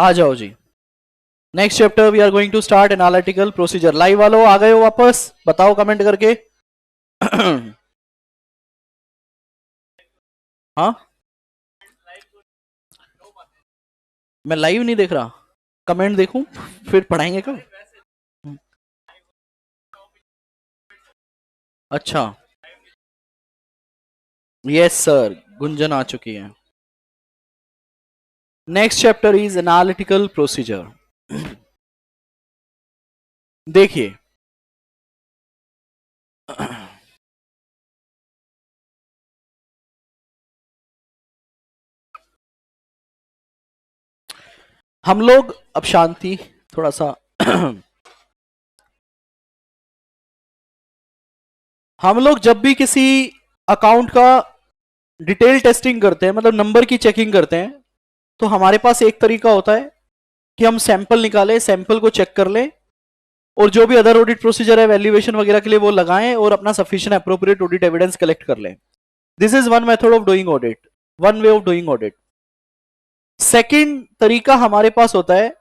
आ जाओ जी। Next chapter we are going to start analytical procedure. Live वालों आ गए हो वापस? बताओ कमेंट करके। हाँ, मैं लाइव नहीं देख रहा, कमेंट देखूं फिर पढ़ाएंगे कब? अच्छा, यस सर, गुंजन आ चुकी है। Next chapter is analytical procedure. देखिए, हम लोग अब शांति थोड़ा सा हम लोग जब भी किसी अकाउंट का डिटेल टेस्टिंग करते हैं, मतलब नंबर की चेकिंग करते हैं, तो हमारे पास एक तरीका होता है कि हम सैंपल निकालें, सैंपल को चेक कर लें, और जो भी अदर ऑडिट प्रोसीजर है वैल्यूएशन वगैरह के लिए वो लगाएं और अपना sufficient appropriate audit evidence collect कर लें। This is one method of doing audit, one way of doing audit. Second तरीका हमारे पास होता है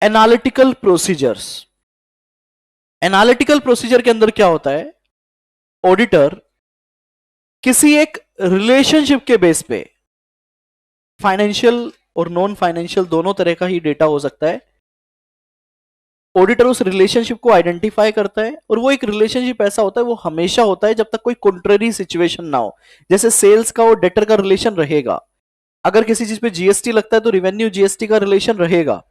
एनालिटिकल प्रोसीजर्स। एनालिटिकल प्रोसीजर के अंदर क्या होता है, ऑडिटर किसी एक रिलेशनशिप के बेस पे, फाइनेंशियल और नॉन फाइनेंशियल दोनों तरह का ही डेटा हो सकता है, ऑडिटर उस रिलेशनशिप को आइडेंटिफाई करता है, और वो एक रिलेशनशिप ऐसा होता है, वो हमेशा होता है जब तक कोई कॉन्ट्ररी सिचुएशन ना हो। जैसे सेल्स का और डेटर का रिलेशन रहेगा, अगर किसी चीज पे जीएसटी लगता है तो रिवेन्यू जीएसटी का रिलेशन रहेगा,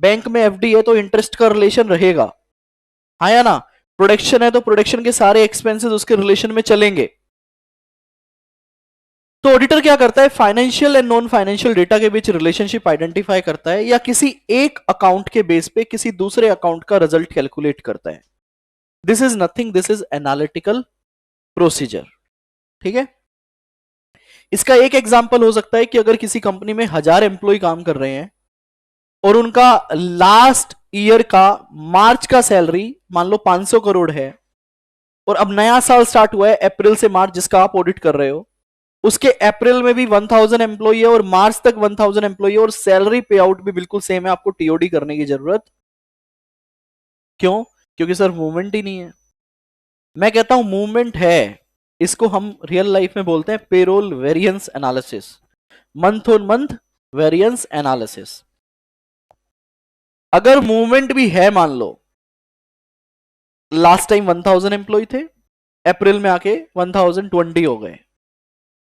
बैंक में एफडी है तो इंटरेस्ट का रिलेशन रहेगा, हाँ या ना, प्रोडक्शन है तो प्रोडक्शन के सारे एक्सपेंसेस उसके रिलेशन में चलेंगे। तो ऑडिटर क्या करता है, financial and non financial data के बीच रिलेशनशिप आइडेंटिफाई करता है, या किसी एक अकाउंट के बेस पे किसी दूसरे अकाउंट का रिजल्ट कैलकुलेट करता है। This is nothing, this is analytical procedure. ठीक है, इसका एक एग्जांपल हो सकता है कि अगर किसी कंपनी में 1000 एम्प्लॉय काम कर रहे हैं और उनका लास्ट ईयर का मार्च का सैलरी मान लो 500 करोड़ है, और अब नया साल स्टार्ट हुआ है अप्रैल से मार्च जिसका आप ऑडिट कर रहे हो, उसके अप्रैल में भी 1000 एम्प्लॉय है और मार्च तक 1000 एम्प्लॉय है, और सैलरी पे आउट भी बिल्कुल सेम है, आपको टीओडी करने की जरूरत क्यों? क्योंकि सर मूवमेंट ही नहीं है। मैं कहता हूं मूवमेंट है, इसको हम रियल लाइफ में बोलते हैं payroll variance analysis, month on month variance analysis. अगर मूवमेंट भी है, मान लो लास्ट टाइम 1000 एम्प्लॉय थे, अप्रैल में आके 1020 हो गए,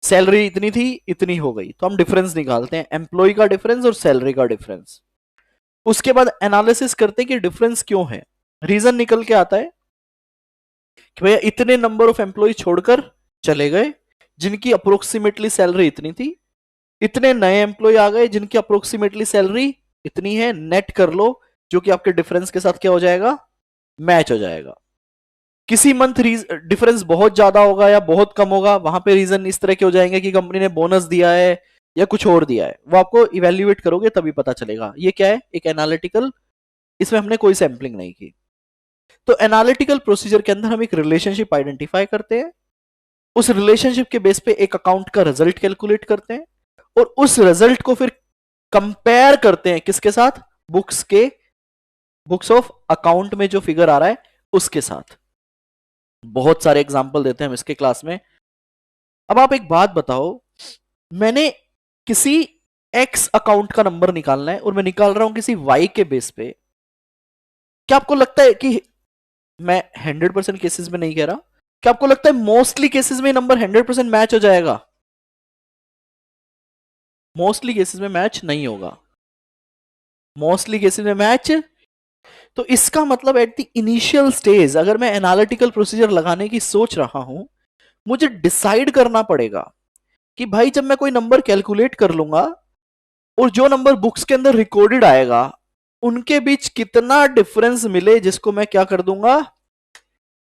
सैलरी इतनी थी इतनी हो गई, तो हम डिफरेंस निकालते हैं, एम्प्लॉय का डिफरेंस और सैलरी का डिफरेंस। उसके बाद एनालिसिस करते हैं कि डिफरेंस क्यों है। रीजन निकल के आता है कि भैया इतने नंबर ऑफ एम्प्लॉय छोड़कर चले गए जिनकी अप्रोक्सीमेटली सैलरी इतनी थी, इतने नए एम्प्लॉय आ गए जिनकी अप्रोक्सीमेटली सैलरी इतनी है, नेट कर लो, जो कि आपके डिफरेंस के साथ क्या हो जाएगा, मैच हो जाएगा। किसी मंथ डिफरेंस बहुत ज्यादा होगा या बहुत कम होगा, वहां पे रीजन इस तरह के हो जाएंगे कि कंपनी ने बोनस दिया है या कुछ और दिया है, वो आपको इवेल्युएट करोगे तभी पता चलेगा। ये क्या है, एक एनालिटिकल, इसमें हमने कोई सैंपलिंग नहीं की। तो एनालिटिकल प्रोसीजर के अंदर हम एक रिलेशनशिप आइडेंटिफाई करते हैं, उस रिलेशनशिप के बेस पे एक अकाउंट का रिजल्ट कैलकुलेट करते हैं, और उस रिजल्ट को फिर कंपेयर करते हैं किसके साथ, बुक्स ऑफ अकाउंट में जो फिगर आ रहा है उसके साथ। बहुत सारे एग्जाम्पल देते हैं हम इसके क्लास में। अब आप एक बात बताओ, मैंने किसी एक्स अकाउंट का नंबर निकालना है और मैं निकाल रहा हूं किसी वाई के बेस पे, क्या आपको लगता है कि, मैं 100% केसेस में नहीं कह रहा, क्या आपको लगता है मोस्टली केसेस में नंबर 100% मैच हो जाएगा? मोस्टली केसेस में मैच नहीं होगा, मोस्टली केसेस में मैच। तो इसका मतलब एट द इनिशियल स्टेज अगर मैं एनालिटिकल प्रोसीजर लगाने की सोच रहा हूं, मुझे डिसाइड करना पड़ेगा कि भाई जब मैं कोई नंबर कैलकुलेट कर लूंगा और जो नंबर बुक्स के अंदर रिकॉर्डेड आएगा उनके बीच कितना डिफरेंस मिले, जिसको मैं क्या कर दूंगा,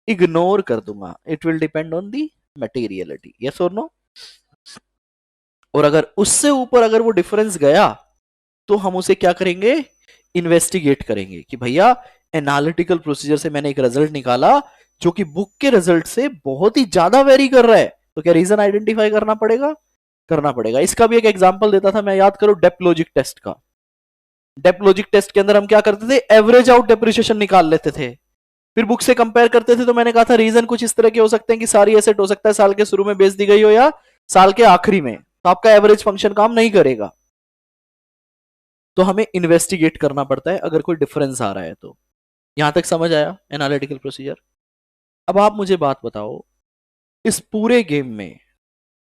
इग्नोर कर दूंगा। It will depend on the materiality, yes और नो। और अगर उससे ऊपर अगर वो डिफरेंस गया तो हम उसे क्या करेंगे, इन्वेस्टिगेट करेंगे कि भैया एनालिटिकल प्रोसीजर से मैंने एक रिजल्ट निकाला जो कि बुक के रिजल्ट से बहुत ही ज्यादा वेरी कर रहा है, तो क्या रीजन आइडेंटिफाई करना पड़ेगा, करना पड़ेगा। इसका भी एक एग्जांपल देता था मैं, याद करो डेप्थ लॉजिक टेस्ट का। डेप लॉजिक टेस्ट के अंदर हम क्या करते थे, एवरेज आउट डेप्रिसिएशन निकाल लेते थे, फिर बुक से कंपेयर करते थे। तो मैंने कहा था रीजन कुछ इस तरह के हो सकते हैं कि सारी एसेट हो सकता है साल के शुरू में बेच दी गई हो या साल के आखिरी में, तो आपका एवरेज फंक्शन काम नहीं करेगा, तो हमें इन्वेस्टिगेट करना पड़ता है अगर कोई डिफरेंस आ रहा है तो। यहां तक समझ आया एनालिटिकल प्रोसीजर? अब आप मुझे बात बताओ, इस पूरे गेम में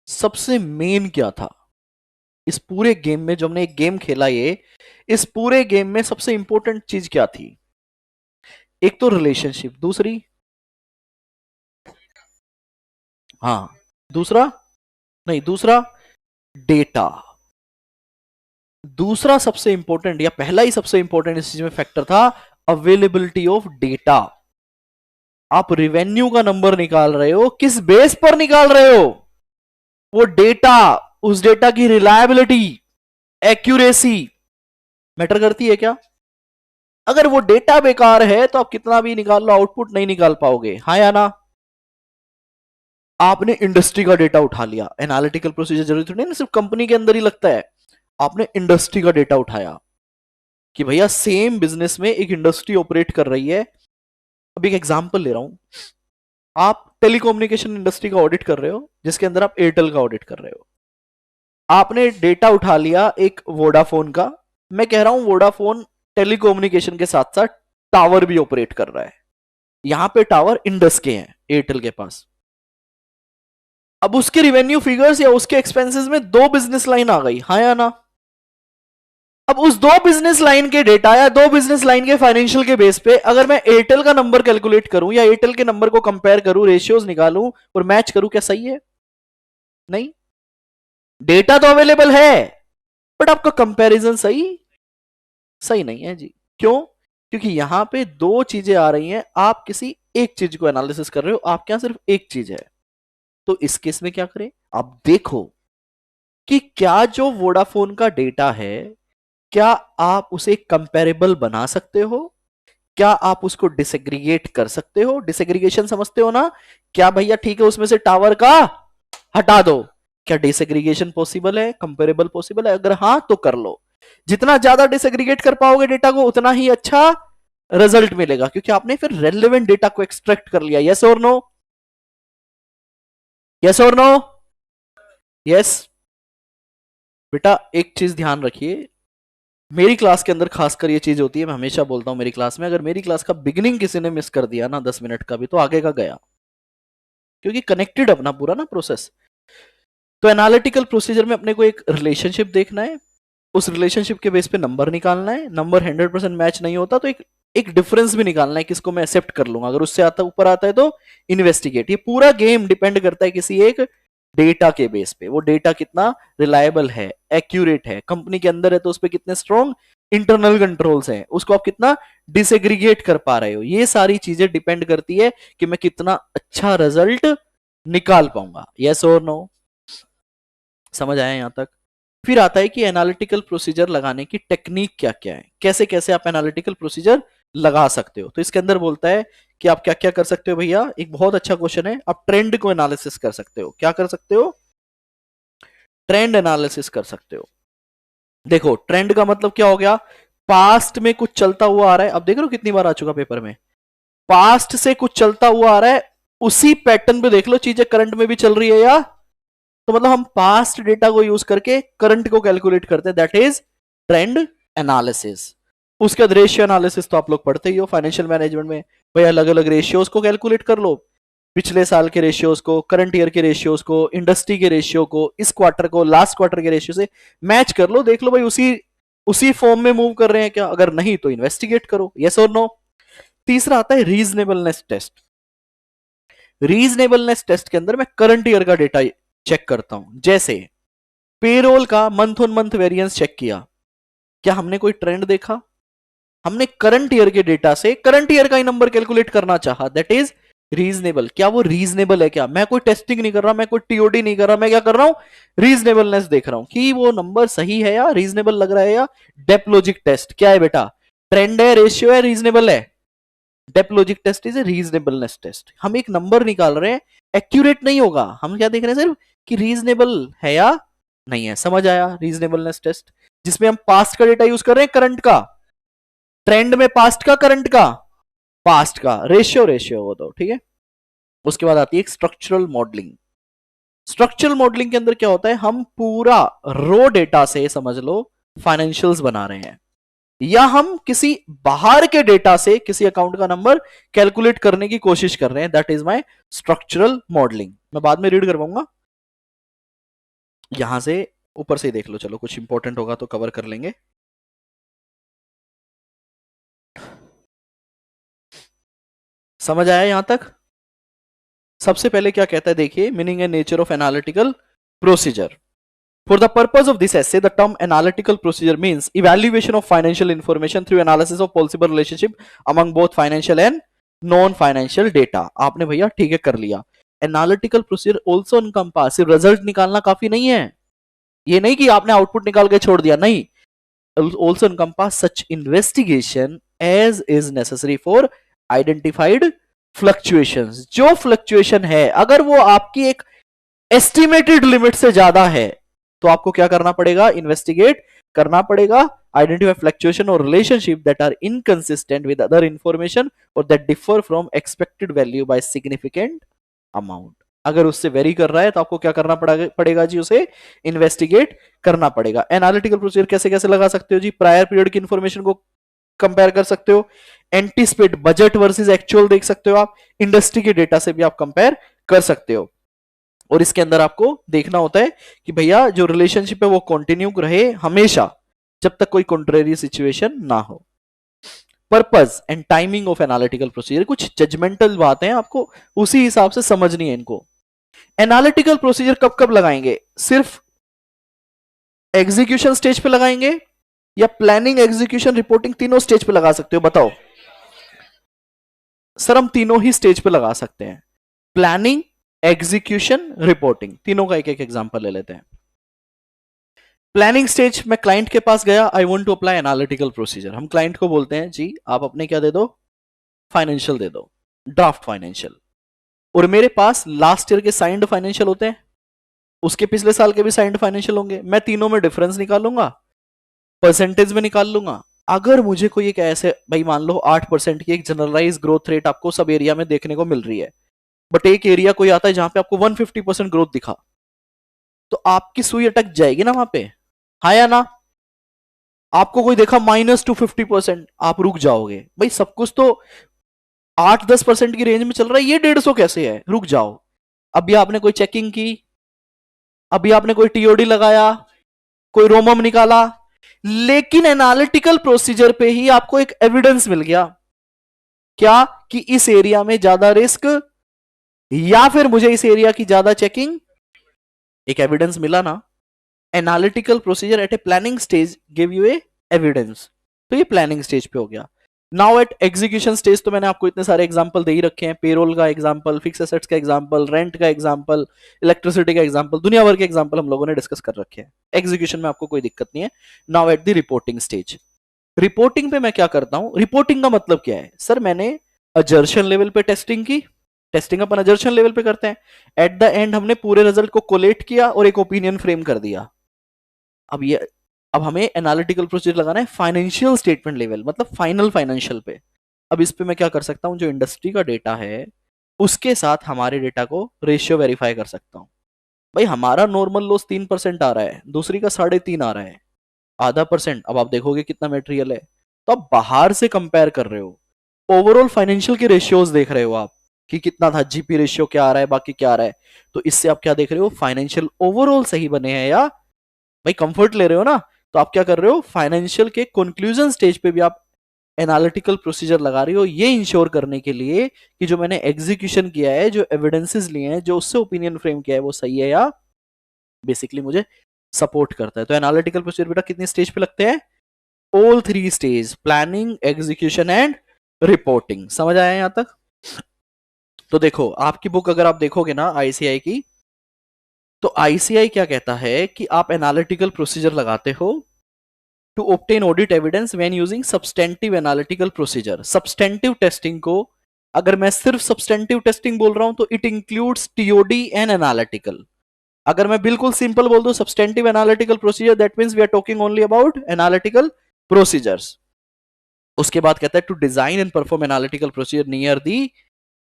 सबसे मेन क्या था? इस पूरे गेम में जो हमने एक गेम खेला, ये इस पूरे गेम में सबसे इंपॉर्टेंट चीज क्या थी? एक तो रिलेशनशिप, दूसरी, हाँ, दूसरा, नहीं दूसरा डेटा। दूसरा सबसे इंपॉर्टेंट या पहला ही सबसे इंपॉर्टेंट इस चीज में फैक्टर था अवेलेबिलिटी ऑफ डेटा। आप रेवेन्यू का नंबर निकाल रहे हो, किस बेस पर निकाल रहे हो? वो डेटा, उस डेटा की रिलायबिलिटी, एक्यूरेसी मैटर करती है क्या? अगर वो डेटा बेकार है तो आप कितना भी निकाल लो, आउटपुट नहीं निकाल पाओगे, हाँ या ना? आपने इंडस्ट्री का डेटा उठा लिया, एनालिटिकल प्रोसीजर जरूरी थोड़ी ना सिर्फ कंपनी के अंदर ही लगता है। आपने इंडस्ट्री का डेटा उठाया कि भैया सेम बिजनेस में एक इंडस्ट्री ऑपरेट कर रही है। अब एक एग्जांपल ले रहा हूं, आप टेलीकम्युनिकेशन इंडस्ट्री का ऑडिट कर रहे हो जिसके अंदर आप एयरटेल का ऑडिट कर रहे हो। आपने डेटा उठा लिया एक वोडाफोन का, मैं कह रहा हूं वोडाफोन टेलीकम्युनिकेशन के साथ साथ टावर भी ऑपरेट कर रहा है, यहां पे टावर इंडस के हैं एयरटेल के पास। अब उसके रिवेन्यू फिगर्स या उसके एक्सपेंसेस में दो बिजनेस लाइन आ गई, हाँ या ना? अब उस दो बिजनेस लाइन के डेटा या दो बिजनेस लाइन के फाइनेंशियल के बेस पे अगर मैं एयरटेल का नंबर कैलकुलेट करूं या एयरटेल के नंबर को कंपेयर करूं, रेशियोज निकालूं और मैच करूं, क्या सही है? नहीं। डेटा तो अवेलेबल है बट आपका कंपैरिजन सही नहीं है जी। क्यों? क्योंकि यहां पे दो चीजें आ रही हैं, आप किसी एक चीज को एनालिसिस कर रहे हो, आपके यहां सिर्फ एक चीज है। तो इस केस में क्या करें? आप देखो कि क्या जो वोडाफोन का डेटा है, क्या आप उसे कंपेरेबल बना सकते हो? क्या आप उसको डिसएग्रीगेट कर सकते हो? डिसएग्रीगेशन समझते हो ना? क्या भैया ठीक है उसमें से टावर का हटा दो, क्या डिसएग्रीगेशन पॉसिबल है? कंपेरेबल पॉसिबल है? अगर हाँ तो कर लो। जितना ज्यादा डिसएग्रीगेट कर पाओगे डेटा को उतना ही अच्छा रिजल्ट मिलेगा, क्योंकि आपने फिर रेलेवेंट डेटा को एक्सट्रैक्ट कर लिया। यस और नो? यस और नो? यस। बेटा एक चीज ध्यान रखिए, मेरी क्लास के अंदर खासकर ये चीज होती है, मैं हमेशा बोलता हूं मेरी क्लास में अगर मेरी क्लास का बिगिनिंग किसी ने मिस कर दिया ना 10 मिनट का भी, तो आगे का गया, क्योंकि कनेक्टेड अपना पूरा ना प्रोसेस। तो एनालिटिकल प्रोसीजर में अपने को एक रिलेशनशिप देखना है, उस रिलेशनशिप के बेस पे नंबर निकालना है, नंबर 100% मैच नहीं होता तो एक डिफरेंस भी निकालना है, किसको मैं एक्सेप्ट कर लूंगा, अगर उससे आता ऊपर आता है तो इन्वेस्टिगेट। ये पूरा गेम डिपेंड करता है किसी एक डेटा के बेस पे, वो डेटा कितना रिलायबल है, एक्यूरेट है, कंपनी के अंदर है तो उस पर कितने स्ट्रॉन्ग इंटरनल कंट्रोल्स हैं, उसको आप कितना डिसएग्रीगेट कर पा रहे हो। ये सारी चीजें डिपेंड करती है कि मैं कितना अच्छा रिजल्ट निकाल पाऊंगा। यस और नो? समझ आया यहां तक? फिर आता है कि एनालिटिकल प्रोसीजर लगाने की टेक्निक क्या क्या है, कैसे कैसे आप एनालिटिकल प्रोसीजर लगा सकते हो। तो इसके अंदर बोलता है कि आप क्या क्या कर सकते हो भैया। एक बहुत अच्छा क्वेश्चन है, आप ट्रेंड को एनालिसिस कर सकते हो। क्या कर सकते हो? ट्रेंड एनालिसिस कर सकते हो। देखो ट्रेंड का मतलब क्या हो गया, पास्ट में कुछ चलता हुआ आ रहा है, अब देख रहे हो कितनी बार आ चुका पेपर में, पास्ट से कुछ चलता हुआ आ रहा है, उसी पैटर्न पे देख लो चीजें करंट में भी चल रही है या, तो मतलब हम पास्ट डेटा को यूज करके करंट को कैलकुलेट करते हैं, दैट इज ट्रेंड एनालिसिस। उसके बाद रेशियो एनालिसिस तो आप लोग पढ़ते ही हो फाइनेंशियल मैनेजमेंट में, भाई अलग अलग रेशियोज को कैलकुलेट कर लो, पिछले साल के रेशियोज को, करंट ईयर के रेशियोज को, इंडस्ट्री के रेशियो को, इस क्वार्टर को लास्ट क्वार्टर के रेशियो से मैच कर लो, देख लो भाई उसी उसी फॉर्म में मूव कर रहे हैं क्या, अगर नहीं तो इन्वेस्टिगेट करो। यस और नो? तीसरा आता है रीजनेबलनेस टेस्ट। रीजनेबलनेस टेस्ट के अंदर मैं करंट ईयर का डेटा चेक करता हूं, जैसे पेरोल का month on month variance check किया, क्या हमने कोई ट्रेंड देखा? हमने करंट ईयर के डेटा से करंट ईयर का ही नंबर कैलकुलेट करना चाहा, दैट इज रीजनेबल। क्या वो रीजनेबल है? क्या मैं कोई टेस्टिंग नहीं कर रहा, मैं कोई टीओडी नहीं कर रहा, मैं क्या कर रहा हूं, रीजनेबलनेस देख रहा हूं कि वो नंबर सही है या रीजनेबल लग रहा है या। डेप लॉजिक टेस्ट क्या है बेटा? ट्रेंड है, रेशियो है, रीजनेबल है। Dep logic test is a reasonableness test. हम एक नंबर निकाल रहे हैं, एक्यूरेट नहीं होगा, हम क्या देख रहे हैं सिर्फ कि रीजनेबल है या नहीं है। समझ आया रीजनेबलनेस टेस्ट? जिसमें हम पास्ट का डेटा यूज कर रहे हैं करंट का, ट्रेंड में पास्ट का करंट का, पास्ट का, रेशियो रेशियो वो तो ठीक है। उसके बाद आती है स्ट्रक्चरल मॉडलिंग। स्ट्रक्चरल मॉडलिंग के अंदर क्या होता है, हम पूरा रो डेटा से समझ लो फाइनेंशियल्स बना रहे हैं, या हम किसी बाहर के डेटा से किसी अकाउंट का नंबर कैलकुलेट करने की कोशिश कर रहे हैं, that is my structural modelling. मैं बाद में रीड करवाऊंगा, यहां से ऊपर से ही देख लो, चलो कुछ इंपॉर्टेंट होगा तो कवर कर लेंगे। समझ आया यहां तक? सबसे पहले क्या कहता है देखिए, meaning and nature of analytical procedure. For the purpose of this essay, the term analytical procedure means evaluation of financial information through analysis of possible relationship among both financial and non-financial data। आपने भैया ठीक है कर लिया। Analytical procedure also encompass, सिर्फ result निकालना काफी नहीं है, ये नहीं कि आपने आउटपुट निकाल के छोड़ दिया, नहीं। Also encompass such investigation as is necessary for identified fluctuations। जो फ्लक्चुएशन है अगर वो आपकी एक एस्टिमेटेड लिमिट से ज्यादा है तो आपको क्या करना पड़ेगा, इन्वेस्टिगेट करना पड़ेगा, आइडेंटिफाई फ्लक्चुएशन और relationship that are inconsistent with other information और that differ from expected value by significant amount. अगर उससे वेरी कर रहा है तो आपको क्या करना पड़ेगा जी, उसे इन्वेस्टिगेट करना पड़ेगा। एनालिटिकल प्रोसीजर कैसे कैसे लगा सकते हो जी, प्रायर पीरियड की इंफॉर्मेशन को कंपेयर कर सकते हो, एंटीसिपेट बजट वर्सेस एक्चुअल देख सकते हो आप, इंडस्ट्री के डेटा से भी आप कंपेयर कर सकते हो। और इसके अंदर आपको देखना होता है कि भैया जो रिलेशनशिप है वो कंटिन्यू रहे हमेशा, जब तक कोई कॉन्ट्रेरी सिचुएशन ना हो। Purpose and timing of analytical procedure, कुछ जजमेंटल बातें हैं, आपको उसी हिसाब से समझनी है इनको। एनालिटिकल प्रोसीजर कब कब लगाएंगे, सिर्फ एग्जीक्यूशन स्टेज पे लगाएंगे या प्लानिंग, एग्जीक्यूशन, रिपोर्टिंग, तीनों स्टेज पे लगा सकते हो? बताओ सर, हम तीनों ही स्टेज पे लगा सकते हैं, प्लानिंग, एग्जीक्यूशन, रिपोर्टिंग, तीनों का एक एक एग्जांपल ले लेते हैं। प्लानिंग स्टेज में क्लाइंट के पास गया, I want to apply analytical procedure. हम क्लाइंट को बोलते हैं जी आप अपने क्या दे दो, फाइनेंशियल दे दो, ड्राफ्ट फाइनेंशियल, और मेरे पास लास्ट ईयर के साइंड फाइनेंशियल होते हैं, उसके पिछले साल के भी साइंड फाइनेंशियल होंगे, मैं तीनों में डिफरेंस निकालूंगा, परसेंटेज में निकाल लूंगा। अगर मुझे कोई एक ऐसे, भाई मान लो 8% की एक जनरलाइज ग्रोथ रेट आपको सब एरिया में देखने को मिल रही है, बट एक एरिया कोई आता है जहां पे आपको 150% ग्रोथ दिखा, तो आपकी सुई अटक जाएगी ना वहां पे, हाँ या ना? आपको कोई देखा -250%, आप रुक जाओगे, भाई सब कुछ तो 8-10% की रेंज में चल रहा है, ये 150 कैसे है, रुक जाओ। अभी आपने कोई चेकिंग की, अभी आपने कोई टीओडी लगाया, कोई रोमम निकाला, लेकिन एनालिटिकल प्रोसीजर पे ही आपको एक एविडेंस मिल गया, क्या कि इस एरिया में ज्यादा रिस्क, या फिर मुझे इस एरिया की ज्यादा चेकिंग, एक एविडेंस मिला ना। Analytical procedure at a planning stage give you a evidence, तो ये प्लानिंग स्टेज पे हो गया। नाउ एट एग्जीक्यूशन स्टेज तो मैंने आपको इतने सारे एग्जांपल दे ही रखे हैं, पेरोल का एग्जांपल, फिक्स एसेट्स का एग्जांपल, रेंट का एग्जांपल, इलेक्ट्रिसिटी का एग्जांपल, दुनिया भर के एग्जांपल हम लोगों ने डिस्कस कर रखे हैं। एग्जीक्यूशन में आपको कोई दिक्कत नहीं है। Now at the reporting stage, reporting पे मैं क्या करता हूं, रिपोर्टिंग का मतलब क्या है, सर मैंने अजर्शन लेवल पे टेस्टिंग की, टेस्टिंग अपन अजर्शन लेवल पे करते हैं, एट द एंड हमने पूरे रिजल्ट को कोलेट किया और एक ओपिनियन फ्रेम कर दिया। अब हमें एनालिटिकल प्रोसीजर लगाना है फाइनेंशियल स्टेटमेंट लेवल, मतलब फाइनल फाइनेंशियल पे। अब इस पे मैं क्या कर सकता हूं, जो इंडस्ट्री का डेटा है उसके साथ हमारे डेटा को रेशियो वेरीफाई कर सकता हूं। भाई हमारा नॉर्मल लॉस 3% आ रहा है, दूसरी का 3.5 आ रहा है, आधा परसेंट, अब आप देखोगे कितना मेटेरियल है, तो आप बाहर से कंपेयर कर रहे हो, ओवरऑल फाइनेंशियल के रेशियोज देख रहे हो आप कि कितना था, जीपी रेशियो क्या आ रहा है, बाकी क्या आ रहा है, तो इससे आप क्या देख रहे हो, फाइनेंशियल ओवरऑल सही बने हैं, या भाई कंफर्ट ले रहे हो ना, तो आप क्या कर रहे हो, फाइनेंशियल के कंक्लूजन स्टेज पे भी आप एनालिटिकल प्रोसीजर लगा रही हो, ये इंश्योर करने के लिए कि जो मैंने एग्जीक्यूशन किया है, जो एविडेंसेस लिए हैं, जो उससे ओपिनियन फ्रेम किया है वो सही है या बेसिकली मुझे सपोर्ट करता है। तो एनालिटिकल प्रोसीजर बेटा कितनी स्टेज पे लगते हैं, all 3 stage, planning, execution and reporting. समझ आया यहां तक? तो देखो आपकी बुक अगर आप देखोगे ना आईसीआई की, तो आईसीआई क्या कहता है कि आप एनालिटिकल प्रोसीजर लगाते हो to obtain audit evidence when using substantive analytical procedure. Substantive testing को, अगर मैं सिर्फ सब्सटेंटिव टेस्टिंग बोल रहा हूं तो it includes TOD and analytical. अगर मैं बिल्कुल सिंपल बोल दूं substantive analytical procedure, that means we are talking only about analytical procedures. उसके बाद कहता है to design and perform analytical procedure near the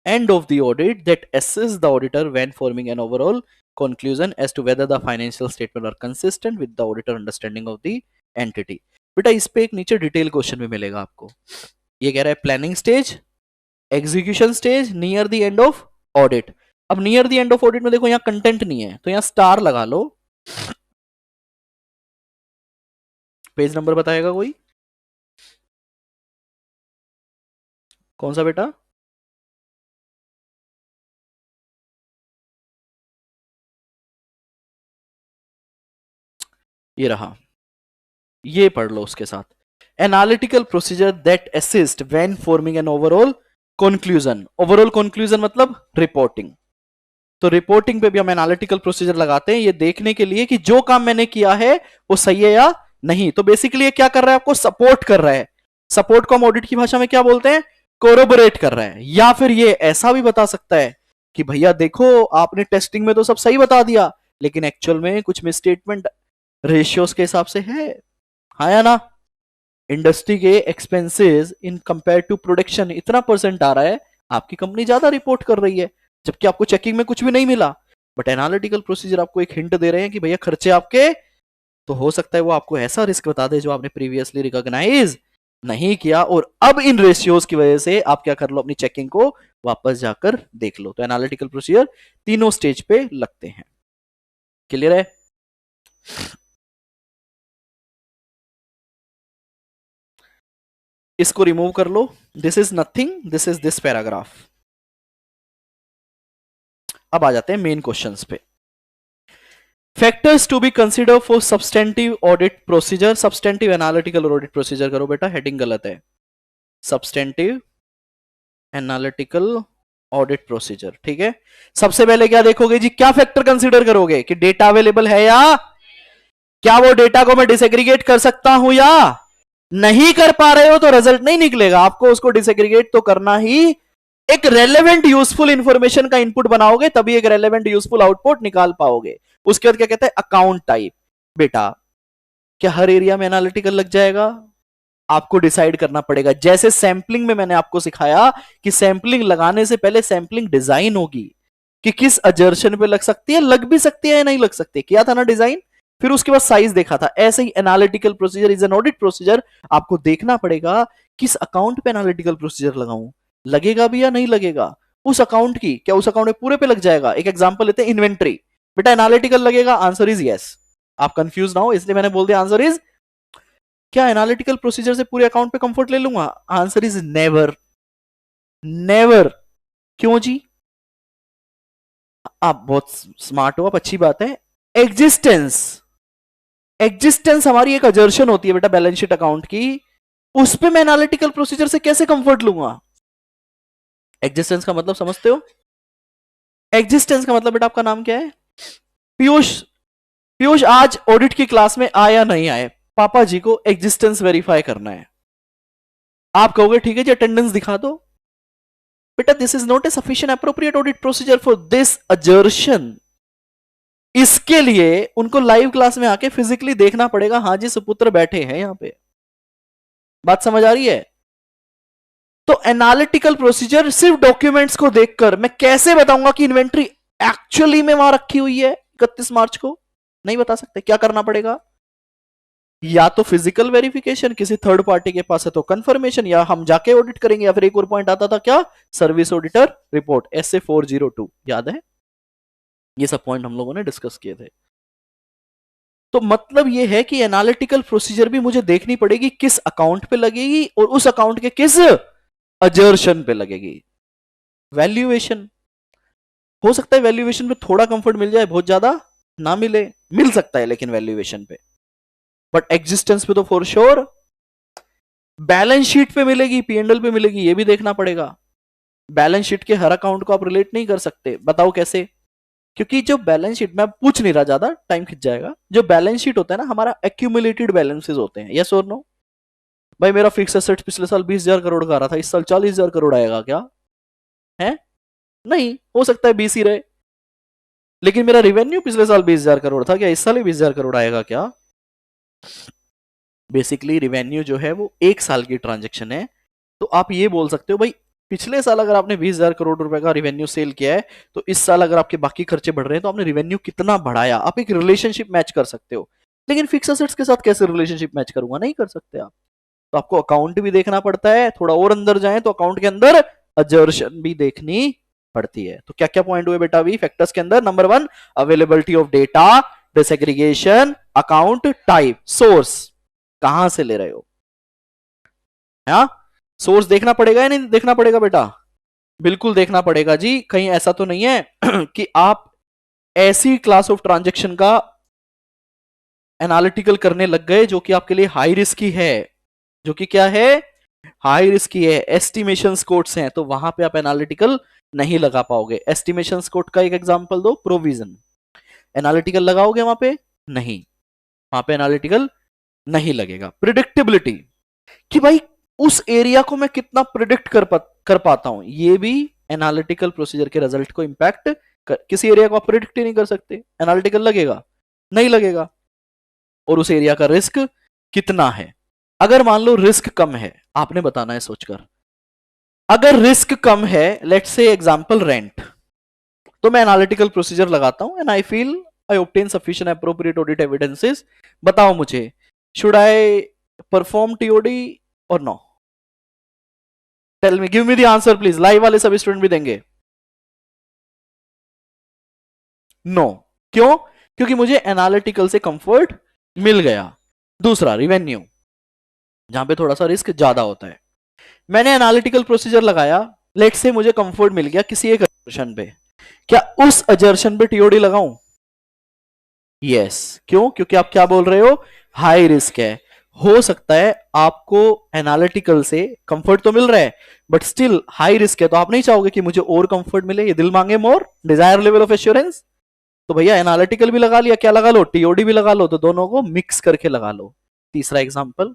end of the audit that assists the auditor when forming an overall conclusion as to whether the financial statement are consistent with the auditor understanding of the entity। बेटा इस पे एक नीचे detail question भी मिलेगा आपको। ये कह रहा है planning stage, execution stage, near the end of audit. अब near the end of audit में देखो यहाँ कंटेंट नहीं है तो यहाँ स्टार लगा लो। पेज नंबर बताएगा कोई? कौन सा बेटा? ये रहा, ये पढ़ लो उसके साथ। Analytical procedure that assist when forming an overall conclusion. Overall conclusion मतलब रिपोर्टिंग। तो रिपोर्टिंग पे भी हम एनालिटिकल प्रोसीजर लगाते हैं ये देखने के लिए कि जो काम मैंने किया है वो सही है या नहीं। तो बेसिकली ये क्या कर रहा है, आपको सपोर्ट कर रहा है। सपोर्ट को हम ऑडिट की भाषा में क्या बोलते हैं? कोरोबोरेट कर रहा है। या फिर ये ऐसा भी बता सकता है कि भैया देखो आपने टेस्टिंग में तो सब सही बता दिया लेकिन एक्चुअल में कुछ मिसस्टेटमेंट रेशियोज के हिसाब से है, हाँ या ना? इंडस्ट्री के expenses in compare to production इतना परसेंट आ रहा है, आपकी कंपनी ज्यादा रिपोर्ट कर रही है जबकि आपको चेकिंग में कुछ भी नहीं मिला। बट एनालिटिकल प्रोसीजर आपको एक हिंट दे रहे हैं कि भैया खर्चे आपके, तो हो सकता है वो आपको ऐसा रिस्क बता दे जो आपने प्रीवियसली रिकॉग्नाइज नहीं किया और अब इन रेशियोज की वजह से आप क्या कर लो, अपनी चेकिंग को वापस जाकर देख लो। तो एनालिटिकल प्रोसीजर तीनों स्टेज पे लगते हैं। क्लियर है? इसको रिमूव कर लो, this is nothing, this is this paragraph. अब आ जाते हैं मेन क्वेश्चंस पे। Factors to be consider for substantive audit procedure. Substantive analytical audit procedure करो बेटा, हेडिंग गलत है। सब्सटेंटिव एनालिटिकल ऑडिट प्रोसीजर, ठीक है। सबसे पहले क्या देखोगे जी, क्या फैक्टर कंसीडर करोगे कि डेटा अवेलेबल है या क्या वो डेटा को मैं डिसएग्रीगेट कर सकता हूं या नहीं कर पा रहे हो तो रिजल्ट नहीं निकलेगा। आपको उसको डिसएग्रीगेट तो करना ही, एक रेलेवेंट यूजफुल इंफॉर्मेशन का इनपुट बनाओगे तभी एक रेलेवेंट यूजफुल आउटपुट निकाल पाओगे। उसके बाद क्या कहते हैं, अकाउंट टाइप। बेटा क्या हर एरिया में एनालिटिकल लग जाएगा? आपको डिसाइड करना पड़ेगा। जैसे सैंपलिंग में मैंने आपको सिखाया कि सैंपलिंग लगाने से पहले सैंपलिंग डिजाइन होगी कि किस अजर्शन पे लग सकती है, लग भी सकती है या नहीं लग सकती, किया था ना डिजाइन। फिर उसके बाद साइज देखा था। ऐसे ही analytical procedure is an audit procedure. आपको देखना पड़ेगा किस अकाउंट पे एनालिटिकल प्रोसीजर लगाऊं, लगेगा भी या नहीं लगेगा। उस अकाउंट की, क्या उस अकाउंट में पूरे पे लग जाएगा? एक एग्जांपल लेते हैं, इन्वेंट्री। बेटा एनालिटिकल लगेगा? Answer is yes. आप कंफ्यूज ना हो इसलिए मैंने बोल दिया आंसर इज। क्या एनालिटिकल प्रोसीजर से पूरे अकाउंट पे कंफर्ट ले लूंगा? Answer is never, never. क्यों जी? आप बहुत स्मार्ट हो, आप, अच्छी बात है। एग्जिस्टेंस, एग्जिस्टेंस हमारी एक अजर्शन होती है बेटा बैलेंस शीट अकाउंट की, उस पे मैं एनालिटिकल प्रोसीजर से कैसे कंफर्ट लूंगा? एग्जिस्टेंस का मतलब समझते हो? एग्जिस्टेंस का मतलब बेटा, आपका नाम क्या है? पीयूष। पीयूष आज ऑडिट की क्लास में आया नहीं आए, पापा जी को एग्जिस्टेंस वेरीफाई करना है। आप कहोगे ठीक है जी अटेंडेंस दिखा दो। बेटा this is not a sufficient appropriate audit procedure for this अजर्शन। इसके लिए उनको लाइव क्लास में आके फिजिकली देखना पड़ेगा, हाँ जी सुपुत्र बैठे हैं यहां पे। बात समझ आ रही है? तो एनालिटिकल प्रोसीजर सिर्फ डॉक्यूमेंट्स को देखकर मैं कैसे बताऊंगा कि इन्वेंट्री एक्चुअली में वहां रखी हुई है 31 मार्च को? नहीं बता सकते। क्या करना पड़ेगा? या तो फिजिकल वेरिफिकेशन, किसी थर्ड पार्टी के पास है तो कंफर्मेशन, या हम जाके ऑडिट करेंगे, या फिर एक और पॉइंट आता था क्या, सर्विस ऑडिटर रिपोर्ट SA 402, याद है? ये सब पॉइंट हम लोगों ने डिस्कस किए थे। तो मतलब ये है कि एनालिटिकल प्रोसीजर भी मुझे देखनी पड़ेगी किस अकाउंट पे लगेगी और उस अकाउंट के किस अजर्शन पे लगेगी। वैल्यूएशन, हो सकता है वैल्यूएशन पे थोड़ा कंफर्ट मिल जाए, बहुत ज्यादा ना मिले, मिल सकता है लेकिन वैल्यूएशन पे, बट एग्जिस्टेंस पे तो फॉर श्योर। बैलेंस शीट पे मिलेगी, P&L पे मिलेगी, ये भी देखना पड़ेगा। बैलेंस शीट के हर अकाउंट को आप रिलेट नहीं कर सकते, बताओ कैसे? क्योंकि जो बैलेंस शीट, मैं पूछ नहीं रहा, ज्यादा टाइम खिंच जाएगा। जो बैलेंस शीट होता है ना हमारा, एक्यूमुलेटेड बैलेंसेस होते हैं, यस और नो? भाई मेरा फिक्स एसेट पिछले साल 20,000 करोड़ का आ रहा था, इस साल 40,000 करोड़ आएगा क्या? है? नहीं, हो सकता है 20 ही रहे। लेकिन मेरा रेवेन्यू पिछले साल 20,000 करोड़ था, क्या इस साल ही 20,000 करोड़ आएगा क्या? बेसिकली रेवेन्यू जो है वो एक साल की ट्रांजेक्शन है। तो आप ये बोल सकते हो भाई पिछले साल अगर आपने 20,000 करोड़ रुपए का रेवेन्यू सेल किया है, तो इस साल अगर आपके बाकी खर्चे बढ़ रहे हैं तो आपने रेवेन्यू कितना बढ़ाया, आप एक रिलेशनशिप मैच कर सकते हो। लेकिन फिक्स एसेट्स के साथ कैसे रिलेशनशिप मैच करूंगा, नहीं कर सकते आप। तो आपको अकाउंट भी देखना पड़ता है, थोड़ा और अंदर जाए तो अकाउंट के अंदर अजर्शन भी देखनी पड़ती है। तो क्या क्या पॉइंट हुए बेटा अभी फैक्टर्स के अंदर? Number 1 availability of data, disaggregation, account type, source कहां से ले रहे हो। हाँ, सोर्स देखना पड़ेगा या नहीं देखना पड़ेगा बेटा? बिल्कुल देखना पड़ेगा जी। कहीं ऐसा तो नहीं है कि आप ऐसी क्लास ऑफ ट्रांजेक्शन का एनालिटिकल करने लग गए जो कि आपके लिए हाई रिस्क की है, जो कि क्या है, हाई रिस्क की है, एस्टिमेशन कोड्स हैं, तो वहां पे आप एनालिटिकल नहीं लगा पाओगे। एस्टिमेशन कोड का एक एग्जांपल दो, प्रोविजन, एनालिटिकल लगाओगे वहां पे? नहीं, वहां पे एनालिटिकल नहीं लगेगा। प्रिडिक्टेबिलिटी, कि भाई उस एरिया को मैं कितना प्रिडिक्ट कर पाता हूं, ये भी एनालिटिकल प्रोसीजर के रिजल्ट को इंपैक्ट किसी एरिया को आप प्रिडिक्ट ही नहीं कर सकते, एनालिटिकल लगेगा? नहीं लगेगा। और उस एरिया का रिस्क कितना है, अगर मान लो रिस्क कम है, आपने बताना है सोचकर। अगर रिस्क कम है, लेट्स से एग्जांपल रेंट, तो मैं एनालिटिकल प्रोसीजर लगाता हूं and I feel I obtain sufficient appropriate audit evidences. बताओ मुझे, शुड आई परफॉर्म टीओडी और no? Tell me, give me the answer please, live वाले सभी स्टूडेंट भी देंगे। नो, क्यों? क्योंकि मुझे एनालिटिकल से कंफर्ट मिल गया। दूसरा रिवेन्यू, जहां पे थोड़ा सा रिस्क ज्यादा होता है, मैंने एनालिटिकल प्रोसीजर लगाया, लेट से मुझे कंफर्ट मिल गया किसी एक अजर्शन पे, क्या उस अजर्शन पे टीओडी लगाऊं? यस। क्यों? क्योंकि आप क्या बोल रहे हो, हाई रिस्क है। हो सकता है आपको एनालिटिकल से कंफर्ट तो मिल रहा है, बट स्टिल हाई रिस्क है, तो आप नहीं चाहोगे कि मुझे और कंफर्ट मिले, ये दिल मांगे मोर, डिजायर लेवल ऑफ एश्योरेंस। तो भैया एनालिटिकल भी लगा लिया, क्या लगा लो, टीओडी भी लगा लो, तो दोनों को मिक्स करके लगा लो। तीसरा एग्जांपल,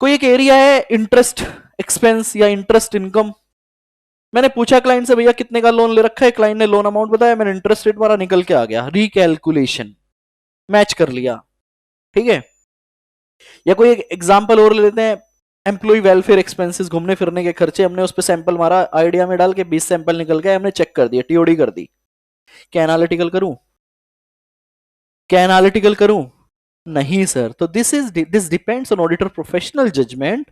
कोई एक एरिया है इंटरेस्ट एक्सपेंस या इंटरेस्ट इनकम, मैंने पूछा क्लाइंट से भैया कितने का लोन ले रखा है, क्लाइंट ने लोन अमाउंट बताया, मैंने इंटरेस्ट रेट मारा, निकल के आ गया, रिकैलकुलेशन, मैच कर लिया, ठीक है। या कोई एक एग्जांपल और ले लेते हैं, एम्प्लॉय वेलफेयर एक्सपेंसेस, घूमने फिरने के खर्चे, हमने उस पर सैंपल मारा, आइडिया में डाल के 20 सैंपल निकल गए, हमने चेक कर दिया, टीओडी कर दी। क्या एनालिटिकल करूं? क्या एनालिटिकल करूं? नहीं सर। तो this depends on auditor professional judgement.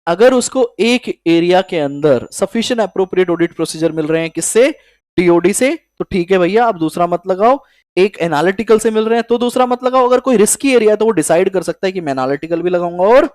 अगर उसको एक एरिया के अंदर सफिशिएंट एप्रोप्रिएट ऑडिट प्रोसीजर मिल रहे हैं, किससे? टीओडी से, तो ठीक है भैया, आप दूसरा मत लगाओ। एक एनालिटिकल से मिल रहे हैं तो दूसरा मत लगाओ। अगर कोई रिस्की एरिया है तो वो डिसाइड कर सकता है कि मैं एनालिटिकल भी लगाऊंगा और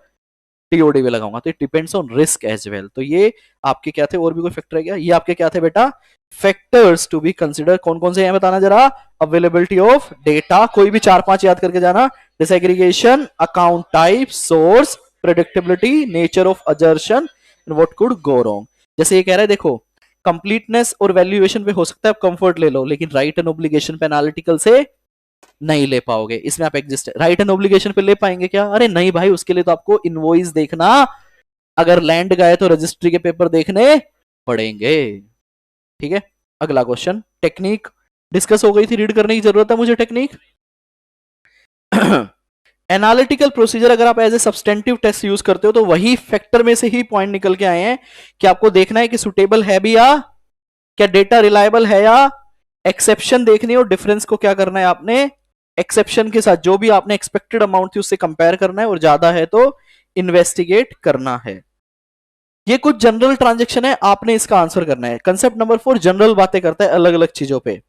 टीओडी भी लगाऊंगा। तो it depends on risk as well. तो ये आपके क्या थे, और भी कोई फैक्टर है क्या? ये आपके क्या थे बेटा, फैक्टर्स टू बी कंसिडर। कौन कौन से हैं बताना जरा? अवेलेबिलिटी ऑफ डेटा, कोई भी 4-5 याद करके जाना, disaggregation, account type, source, predictability, nature of अजर्शन, what could go wrong. जैसे ये कह रहा है देखो, कंप्लीटनेस और वैल्यूएशन पे हो सकता है आप कंफर्ट ले लो, लेकिन राइट एंड ऑब्लिगेशन पे एनालिटिकल से नहीं ले पाओगे। इसमें आप एग्जिस्ट राइट एंड ऑब्लिगेशन पे ले पाएंगे क्या? अरे नहीं भाई, उसके लिए तो आपको इनवॉइस देखना, अगर लैंड गए तो रजिस्ट्री के पेपर देखने पड़ेंगे, ठीक है। अगला क्वेश्चन, टेक्निक डिस्कस हो गई थी, रीड करने की जरूरत है मुझे टेक्निक। एनालिटिकल प्रोसीजर अगर आप as a substantive test use करते हो तो वही फैक्टर में से ही पॉइंट निकल के आए हैं कि आपको देखना है कि सुटेबल है भी, या क्या डेटा रिलायबल है, या एक्सेप्शन देखनी है, और डिफरेंस को क्या करना है आपने, एक्सेप्शन के साथ जो भी आपने एक्सपेक्टेड अमाउंट थी उससे कंपेयर करना है, और ज्यादा है तो इन्वेस्टिगेट करना है। ये कुछ जनरल ट्रांजेक्शन है, आपने इसका आंसर करना है। कंसेप्ट नंबर 4 जनरल बातें करता है अलग अलग चीजों पे।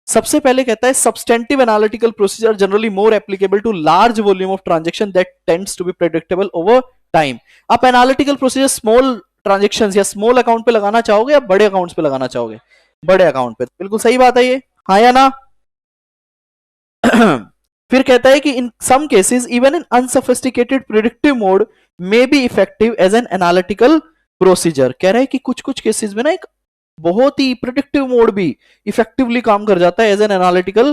सबसे पहले कहता है substantive analytical procedure generally more applicable to large volume of transaction that tends to be predictable over time. आप एनालिटिकल प्रोसीजर स्मॉल ट्रांजेक्शंस या स्मॉल अकाउंट पे लगाना चाहोगे या बड़े अकाउंट्स पे लगाना चाहोगे? बड़े अकाउंट पे। बिल्कुल सही बात है ये, हाँ या ना? फिर कहता है कि in some cases even in unsophisticated predictive mode may be effective as an analytical procedure. कह रहे हैं कि कुछ कुछ केसेस में ना एक बहुत ही प्रिडिक्टिव मोड भी इफेक्टिवली काम कर जाता है एज एन एनालिटिकल।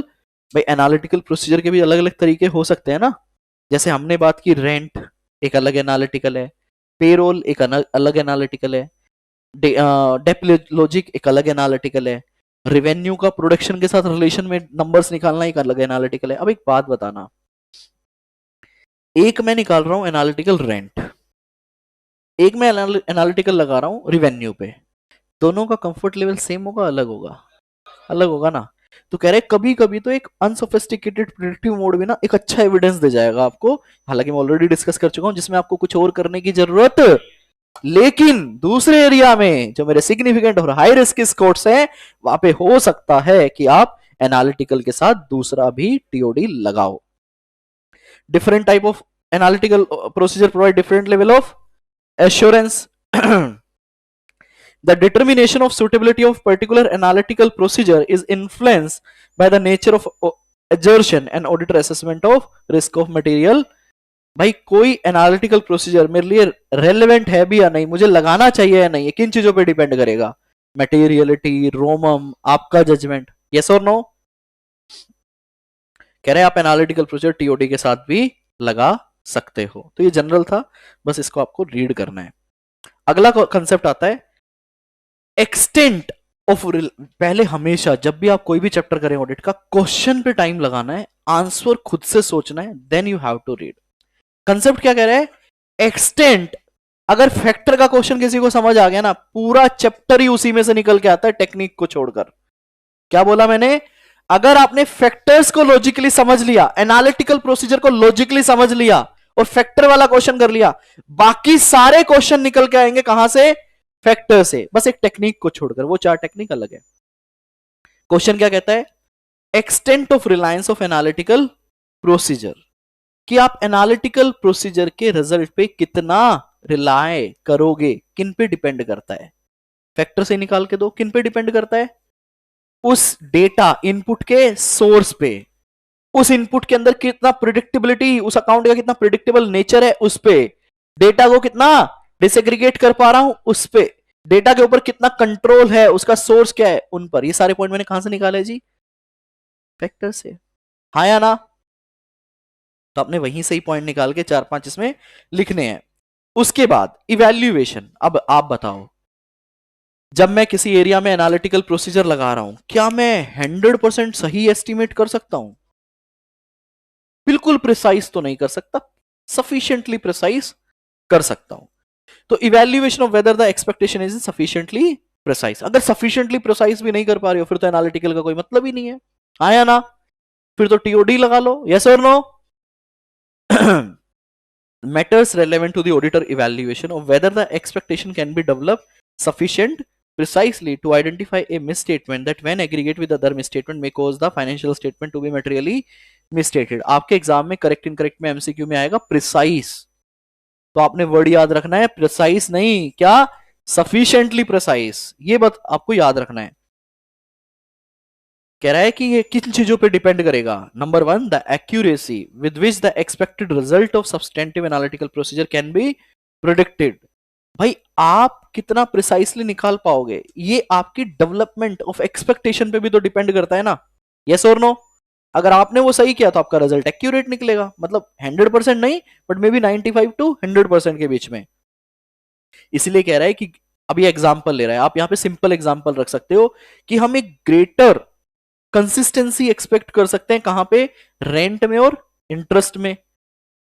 भाई एनालिटिकल प्रोसीजर के भी अलग अलग तरीके हो सकते हैं ना, जैसे हमने बात की रेंट एक अलग एनालिटिकल है, पेरोल एक अलग एनालिटिकल है, डेप लॉजिक एक अलग एनालिटिकल है, रेवेन्यू का प्रोडक्शन के साथ रिलेशन में नंबर्स निकालना एक अलग एनालिटिकल है। अब एक बात बताना, एक मैं निकाल रहा हूं एनालिटिकल रेंट, एक मैं एनालिटिकल लगा रहा हूं रिवेन्यू पे, दोनों का कंफर्ट लेवल सेम होगा अलग होगा? अलग होगा ना। तो कह रहे कभी कभी तो एक अनसोफिस्टिकेटेड प्रिडिक्टिव मोड भी ना एक अच्छा एविडेंस दे जाएगा आपको, हालांकि मैं ऑलरेडी डिस्कस कर चुका हूं जिसमें आपको कुछ और करने की जरूरत, लेकिन दूसरे एरिया में जो मेरे सिग्निफिकेंट और हाई रिस्क स्कोर्स हैं वहां पे हो सकता है कि आप एनालिटिकल के साथ दूसरा भी टीओडी लगाओ। Different type of analytical procedure provide different level of assurance. The determination of suitability of particular analytical procedure is influenced by the nature of assertion and auditor assessment of risk of material। भाई कोई analytical procedure मेरे लिए relevant है भी या नहीं, मुझे लगाना चाहिए या नहीं, ये किन चीजों पे डिपेंड करेगा? मटेरियलिटी, रोमम, आपका जजमेंट, यस और नो। कह रहे हैं आप एनालिटिकल प्रोसीजर टीओडी के साथ भी लगा सकते हो। तो ये जनरल था, बस इसको आपको रीड करना है। अगला कंसेप्ट आता है एक्सटेंट ऑफ। पहले हमेशा जब भी आप कोई भी चैप्टर करें ऑडिट का, क्वेश्चन पे टाइम लगाना है, आंसर खुद से सोचना है, then you have to read. Concept क्या कह रहा है? एक्सटेंट। अगर फैक्टर का क्वेश्चन किसी को समझ आ गया ना, पूरा चैप्टर ही उसी में से निकल के आता है टेक्निक को छोड़कर। क्या बोला मैंने? अगर आपने फैक्टर्स को लॉजिकली समझ लिया, एनालिटिकल प्रोसीजर को लॉजिकली समझ लिया और फैक्टर वाला क्वेश्चन कर लिया, बाकी सारे क्वेश्चन निकल के आएंगे कहां से? फैक्टर से, बस एक टेक्निक को छोड़कर। वो 4 टेक्निक अलग है। क्वेश्चन क्या कहता है? Extent of Reliance of analytical procedure, कि आप एनालिटिकल प्रोसीजर के रिजल्ट पे कितना रिलाय करोगे, किन पे डिपेंड करता है? फैक्टर से निकाल के दो, किन पे डिपेंड करता है? उस डेटा इनपुट के सोर्स पे, उस इनपुट के अंदर कितना प्रिडिक्टेबिलिटी, उस अकाउंट का कितना प्रिडिक्टेबल नेचर है उस पे, डेटा को कितना डिसएग्रीगेट कर पा रहा हूं उस पे, डेटा के ऊपर कितना कंट्रोल है, उसका सोर्स क्या है, उन पर। ये सारे पॉइंट मैंने कहां से निकाले जी? फैक्टर से। हाँ या ना? तो आपने वहीं से ही पॉइंट निकाल के 4-5 इसमें लिखने हैं। उसके बाद इवैल्यूएशन। अब आप बताओ, जब मैं किसी एरिया में एनालिटिकल प्रोसीजर लगा रहा हूं, क्या मैं 100% सही एस्टिमेट कर सकता हूं? बिल्कुल प्रिसाइज तो नहीं कर सकता, सफिशिएंटली प्रिसाइज कर सकता हूं। तो evaluation of whether the expectation is sufficiently precise. अगर सफिशिएंटली प्रिसाइज भी नहीं कर पा रहे हो, फिर तो एनालिटिकल का कोई मतलब ही नहीं है। आया ना? फिर तो टीओडी लगा लो, यस और no. matters relevant to the auditor evaluation of whether the expectation can be developed sufficient precisely to identify a misstatement that when aggregate with other misstatement may cause the financial statement to be materially misstated। आपके exam में correct incorrect में MCQ में आएगा precise, तो आपने word याद रखना है, प्रिसाइज नहीं, क्या? Sufficiently precise. ये बात आपको याद रखना है। कह रहा है कि ये किन चीजों पे डिपेंड करेगा? Number 1, the accuracy with which the expected result of substantive analytical procedure can be predicted. भाई आप कितना प्रिसाइसली निकाल पाओगे, ये आपकी डेवलपमेंट ऑफ एक्सपेक्टेशन पे भी तो डिपेंड करता है ना, यस और नो। अगर आपने वो सही किया तो आपका रिजल्ट एक्यूरेट निकलेगा, मतलब 100% नहीं, बट मे बी 95 to 100% के बीच में। इसलिए कह रहा है कि अभी एग्जाम्पल ले रहा है, आप यहां पे सिंपल एग्जाम्पल रख सकते हो कि हम एक ग्रेटर कंसिस्टेंसी एक्सपेक्ट कर सकते हैं कहां पे? रेंट में और इंटरेस्ट में,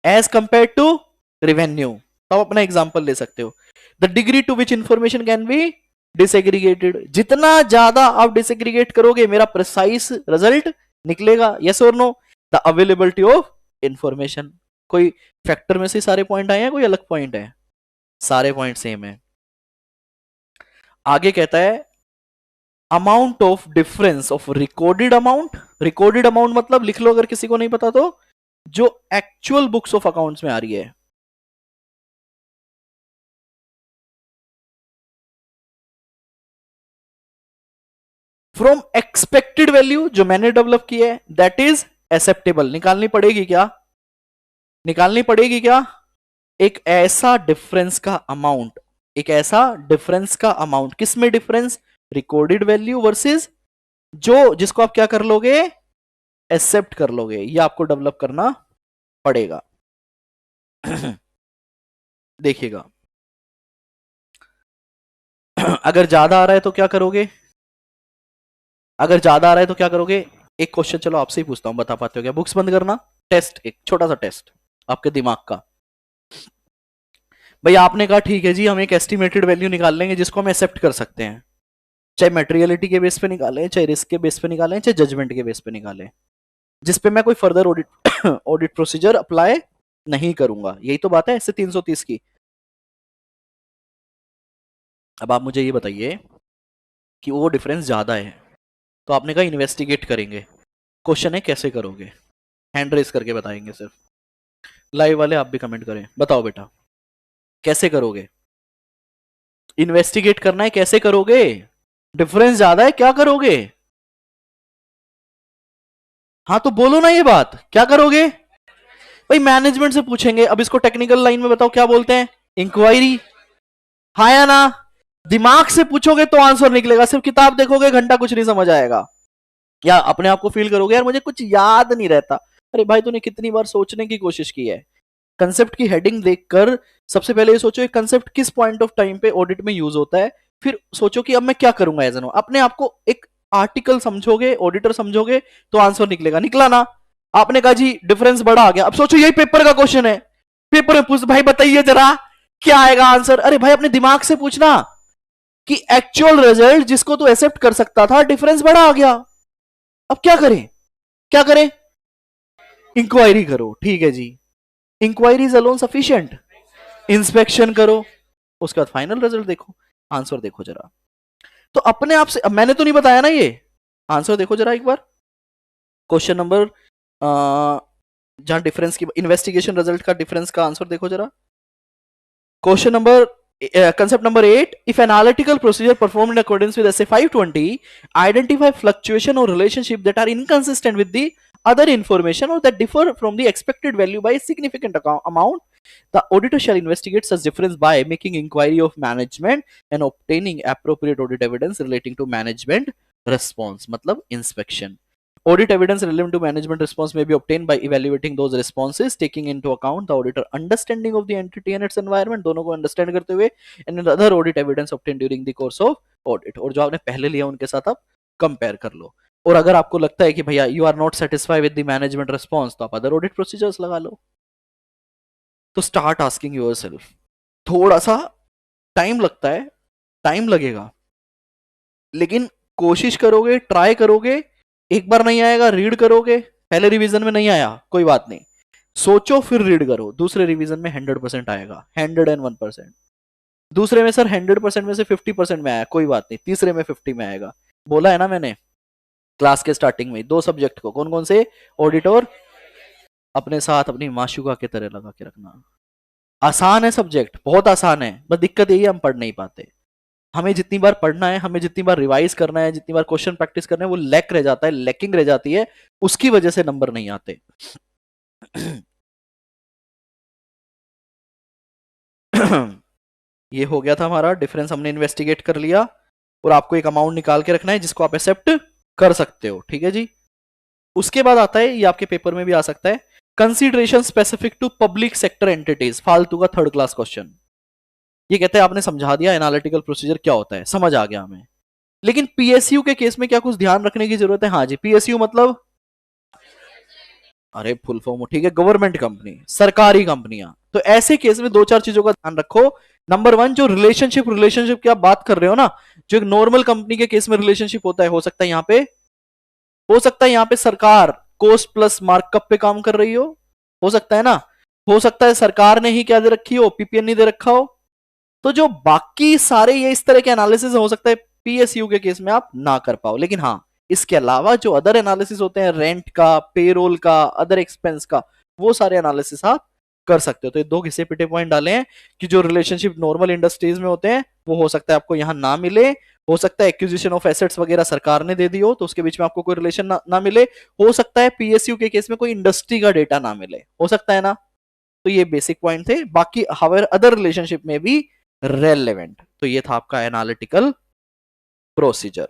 एज कंपेयर टू रेवेन्यू। तो आप अपना एग्जांपल ले सकते हो। The degree to which information can be disaggregated, जितना ज्यादा आप डिसएग्रीगेट करोगे मेरा प्रिसाइज रिजल्ट निकलेगा, यस और no. The availability of information. कोई फैक्टर में से सारे पॉइंट आए हैं, कोई अलग पॉइंट है? सारे पॉइंट सेम है। आगे कहता है amount of difference of recorded amount. Recorded amount मतलब लिख लो अगर किसी को नहीं पता तो, जो एक्चुअल बुक्स ऑफ अकाउंट्स में आ रही है। फ्रॉम एक्सपेक्टेड वैल्यू जो मैंने डेवलप की है, दैट इज एक्सेप्टेबल। निकालनी पड़ेगी क्या? निकालनी पड़ेगी क्या? एक ऐसा डिफरेंस का अमाउंट, एक ऐसा डिफरेंस का अमाउंट, किसमें डिफरेंस? रिकॉर्डेड वैल्यू वर्सेस जो जिसको आप क्या कर लोगे? एक्सेप्ट कर लोगे। ये आपको डेवलप करना पड़ेगा। देखिएगा, अगर ज्यादा आ रहा है तो क्या करोगे? अगर ज्यादा आ रहा है तो क्या करोगे? एक क्वेश्चन चलो आपसे ही पूछता हूं, बता पाते हो क्या? बुक्स बंद करना, टेस्ट, एक छोटा सा टेस्ट आपके दिमाग का। भाई आपने कहा ठीक है जी, हम एक एस्टिमेटेड वैल्यू निकाल लेंगे जिसको हम एक्सेप्ट कर सकते हैं, चाहे मेटेरियलिटी के बेस पे निकालें, चाहे रिस्क के बेस पे निकालें, चाहे जजमेंट के बेस पे निकालें, जिसपे मैं कोई further audit audit procedure apply नहीं करूंगा। यही तो बात है इससे 330 की। अब आप मुझे ये बताइए कि वो डिफरेंस ज्यादा है, तो आपने कहा इन्वेस्टिगेट करेंगे। क्वेश्चन है कैसे करोगे? हैंड रेस करके बताएंगे सिर्फ, लाइव वाले आप भी कमेंट करें, बताओ बेटा कैसे करोगे? इन्वेस्टिगेट करना है, कैसे करोगे? डिफरेंस ज्यादा है, क्या करोगे? हाँ तो बोलो ना ये बात, क्या करोगे? भाई मैनेजमेंट से पूछेंगे। अब इसको टेक्निकल लाइन में बताओ क्या बोलते हैं? इंक्वायरी। हाँ या ना? दिमाग से पूछोगे तो आंसर निकलेगा, सिर्फ किताब देखोगे घंटा कुछ नहीं समझ आएगा। या अपने आप को फील करोगे यार मुझे कुछ याद नहीं रहता। अरे भाई तूने कितनी बार सोचने की कोशिश की है? कंसेप्ट की हेडिंग देखकर सबसे पहले ये सोचो एक कंसेप्ट किस पॉइंट ऑफ टाइम पे ऑडिट में यूज होता है, फिर सोचो कि अब मैं क्या करूंगा एज एन। अपने आप को एक आर्टिकल समझोगे, ऑडिटर समझोगे तो आंसर निकलेगा। निकला ना? आपने कहा जी डिफरेंस बड़ा आ गया, अब सोचो यही पेपर का क्वेश्चन है, पेपर में पूछ भाई बताइए जरा क्या आएगा आंसर। अरे भाई अपने दिमाग से पूछना कि एक्चुअल रिजल्ट जिसको तू एक्सेप्ट कर सकता था डिफरेंस बड़ा आ गया, अब क्या करें? क्या करें? इंक्वायरी करो, ठीक है जी। Inquiry is alone sufficient? Inspection करो, उसके बाद फाइनल रिजल्ट देखो, आंसर देखो जरा। तो अपने आप से, अब मैंने तो नहीं बताया ना ये, आंसर देखो जरा एक बार। क्वेश्चन नंबर जहां डिफरेंस की इन्वेस्टिगेशन रिजल्ट का डिफरेंस का आंसर देखो जरा। Question number concept number 8, if analytical procedure performed in accordance with SA 520 identify fluctuation or relationship that are inconsistent with the other information or that differ from the expected value by a significant amount, the auditor shall investigate such difference by making inquiry of management and obtaining appropriate audit evidence relating to management response, मतलब inspection. Audit evidence relevant to management response may be obtained by evaluating those responses, taking into account the auditor understanding of the entity and its environment, दोनों को understand करते हुए, and other audit evidence obtained during the course of audit. और जो आपने पहले लिया उनके साथ आप कंपेयर कर लो। और अगर आपको लगता है कि भैया you are not satisfied with the management response, तो आप अदर ऑडिट प्रोसीजर्स लगा लो। तो स्टार्ट आस्किंग योरसेल्फ। थोड़ा सा टाइम लगता है, टाइम लगेगा, लेकिन कोशिश करोगे, ट्राई करोगे, एक बार नहीं आएगा रीड करोगे, पहले रिवीजन में नहीं आया कोई बात नहीं, सोचो फिर रीड करो, दूसरे रिवीजन में 100% आएगा, 101%। दूसरे में सर 100% में से 50% में आया, कोई बात नहीं, तीसरे में 50 में आएगा। बोला है ना मैंने क्लास के स्टार्टिंग में, दो सब्जेक्ट को कौन कौन से? ऑडिट और अपने साथ अपनी माशुका की तरह लगा के रखना। आसान है सब्जेक्ट, बहुत आसान है, बस दिक्कत यही है हम पढ़ नहीं पाते। हमें जितनी बार पढ़ना है, हमें जितनी बार रिवाइज करना है, जितनी बार क्वेश्चन प्रैक्टिस करना है, वो लैक रह जाता है, लैकिंग रह जाती है, उसकी वजह से नंबर नहीं आते। ये हो गया था हमारा डिफरेंस, हमने इन्वेस्टिगेट कर लिया, और आपको एक अमाउंट निकाल के रखना है जिसको आप एक्सेप्ट कर सकते हो, ठीक है जी। उसके बाद आता है, ये आपके पेपर में भी आ सकता है, consideration specific to public sector entities, फालतू का थर्ड क्लास क्वेश्चन। ये कहते हैं आपने समझा दिया एनालिटिकल प्रोसीजर क्या होता है, समझ आ गया हमें, लेकिन पीएसयू के केस में क्या कुछ ध्यान रखने की जरूरत है? हाँ जी, पीएसयू मतलब, अरे फुल फॉर्म ठीक है, गवर्नमेंट कंपनी, सरकारी कंपनियां। तो ऐसे केस में दो चार चीजों का ध्यान रखो। नंबर वन, जो रिलेशनशिप की आप बात कर रहे हो ना, जो एक नॉर्मल कंपनी के केस में रिलेशनशिप होता है, हो सकता है यहाँ पे सरकार कोस्ट प्लस मार्कअप पे काम कर रही हो सकता है ना, हो सकता है सरकार ने ही क्या दे रखी हो, पीपीएन नहीं दे रखा हो। तो जो बाकी सारे ये इस तरह के एनालिसिस हो सकता है पीएसयू के केस में आप ना कर पाओ, लेकिन हाँ इसके अलावा जो अदर एनालिसिस होते हैं, रेंट का, पेरोल का, अदर एक्सपेंस का, वो सारे एनालिसिस आप कर सकते हो। तो ये दो घिसे पिटे पॉइंट डाले हैं कि जो रिलेशनशिप नॉर्मल इंडस्ट्रीज में होते हैं वो हो सकता है आपको यहां ना मिले, हो सकता है एक्विजिशन ऑफ एसेट्स वगैरह सरकार ने दे दी हो तो उसके बीच में आपको कोई रिलेशन ना मिले, हो सकता है पीएसयू के केस में कोई इंडस्ट्री का डेटा ना मिले, हो सकता है ना। तो ये बेसिक पॉइंट थे, बाकी हाउएवर अदर रिलेशनशिप में भी रेलेवेंट। तो ये था आपका एनालिटिकल प्रोसीजर।